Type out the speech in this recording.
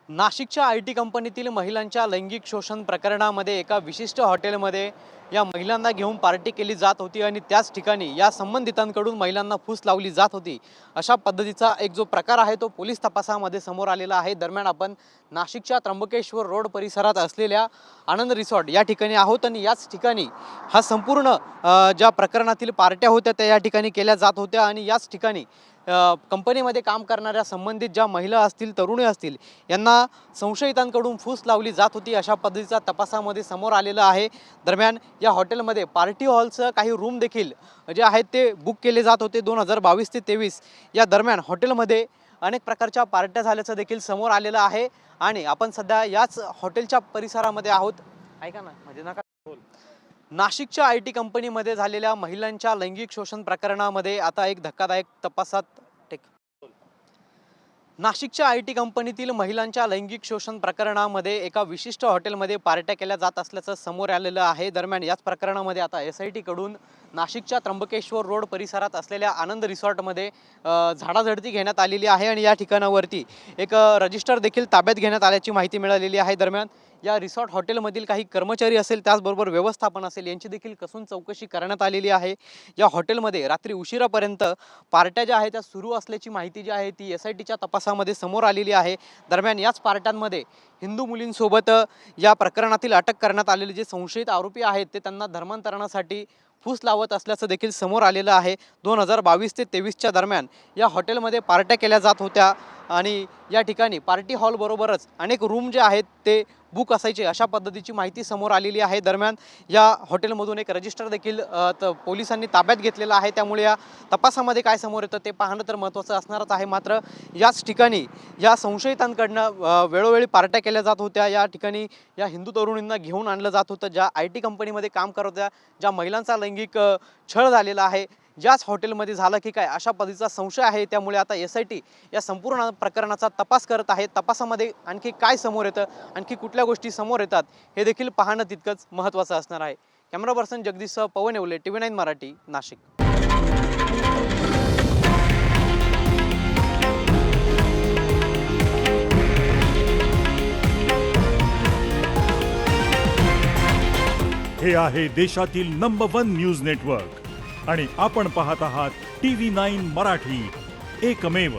नाशिकच्या I T कंपनीतील महिलांच्या लैंगिक शोषण प्रकरणामध्ये एका विशिष्ट हॉटेलमध्ये या महिलांना घेऊन पार्टी केली जात होती आणि त्याच ठिकाणी या संबंधितांकडून महिलांना फूस लावली जात होती। अशा पद्धतीचा एक जो प्रकार आहे तो पोलीस तपासामध्ये समोर आलेला आहे। दरम्यान आपण नाशिकच्या त्र्यंबकेश्वर रोड परिसरात असलेल्या आनंद रिसॉर्ट या ठिकाणी आहोत आणि याच ठिकाणी हा संपूर्ण ज्या प्रकरणातील पार्ट्या होत्या त्या या ठिकाणी केल्या जात होत्या आणि याच ठिकाणी कंपनीमध्ये काम करणाऱ्या संबंधित ज्या महिला असतील, तरुणी असतील, यांना संशयितांकडून फूस लावली जात होती। अशा पद्धतीचा तपासामध्ये समोर आलेला आहे। दरम्यान या हॉटेलमध्ये पार्टी हॉलचं काही रूम देखील जे आहेत ते बुक केले जात होते 2022 ते 23 या दरम्यान हॉटेलमध्ये अनेक प्रकारच्या पार्ट्या झाल्याचं देखील समोर आलेलं आहे। आणि आपण सध्या याच हॉटेलच्या परिसरामध्ये आहोत। ऐका ना, म्हणजे नका बोल। नाशिकच्या आय टी कंपनीमध्ये झालेल्या महिलांच्या लैंगिक शोषण प्रकरणामध्ये आता एक धक्कादायक तपासात नाशिकच्या आय टी कंपनीतील महिलांच्या लैंगिक शोषण प्रकरणामध्ये एका विशिष्ट हॉटेलमध्ये पार्ट्या केल्या जात असल्याचं समोर आलेलं आहे। दरम्यान याच प्रकरणामध्ये आता SIT कडून नाशिकच्या त्र्यंबकेश्वर रोड परिसरात असलेल्या आनंद रिसॉर्टमध्ये झाडाझडती घेण्यात आलेली आहे आणि या ठिकाणावरती एक रजिस्टर देखील ताब्यात घेण्यात आल्याची माहिती मिळालेली आहे। दरम्यान या रिसॉर्ट हॉटेलमधील काही कर्मचारी असेल, त्याचबरोबर व्यवस्थापन असेल, यांची देखील कसून चौकशी करण्यात आलेली आहे। या हॉटेलमध्ये रात्री उशिरापर्यंत पार्ट्या ज्या आहेत त्या सुरू असल्याची माहिती जी आहे ती SITच्या तपासामध्ये समोर आलेली आहे। दरम्यान याच पार्ट्यांमध्ये हिंदू मुलींसोबत या प्रकरणातील अटक करण्यात आलेले जे संशयित आरोपी आहेत ते त्यांना धर्मांतरणासाठी फूस लावत असल्याचं देखील समोर आलेलं आहे। 2022 ते 23च्या दरम्यान या हॉटेलमध्ये पार्ट्या केल्या जात होत्या आणि या ठिकाणी पार्टी हॉल बरोबरच अनेक रूम जे आहेत ते बुक असायचे, अशा पद्धतीची माहिती समोर आलेली आहे। दरम्यान या हॉटेलमधून एक रजिस्टर देखील पोलिसांनी ताब्यात घेतलेला आहे। त्यामुळे या तपासामध्ये काय समोर येतं ते पाहणं तर महत्त्वाचं असणारच आहे। मात्र याच ठिकाणी या संशयितांकडनं वेळोवेळी पार्ट्या केल्या जात होत्या। या ठिकाणी या हिंदू तरुणींना घेऊन आणलं जात होतं, ज्या IT कंपनीमध्ये काम करत होत्या, ज्या महिलांचा लैंगिक छळ झालेला आहे ज्याच हॉटेलमध्ये झालं की काय, अशा पद्धतीचा संशय आहे। त्यामुळे आता SIT या संपूर्ण प्रकरणाचा तपास करत आहे। तपासामध्ये आणखी काय समोर येतं, आणखी कुठल्या गोष्टी समोर येतात हे देखील पाहणं तितकंच महत्त्वाचं असणार आहे। कॅमेरा पर्सन जगदीशसह पवन येवले, TV9 मराठी, नाशिक। हे आहे देशातील नंबर 1 न्यूज नेटवर्क आणि आपण पाहत आहात TV9 मराठी, एकमेव।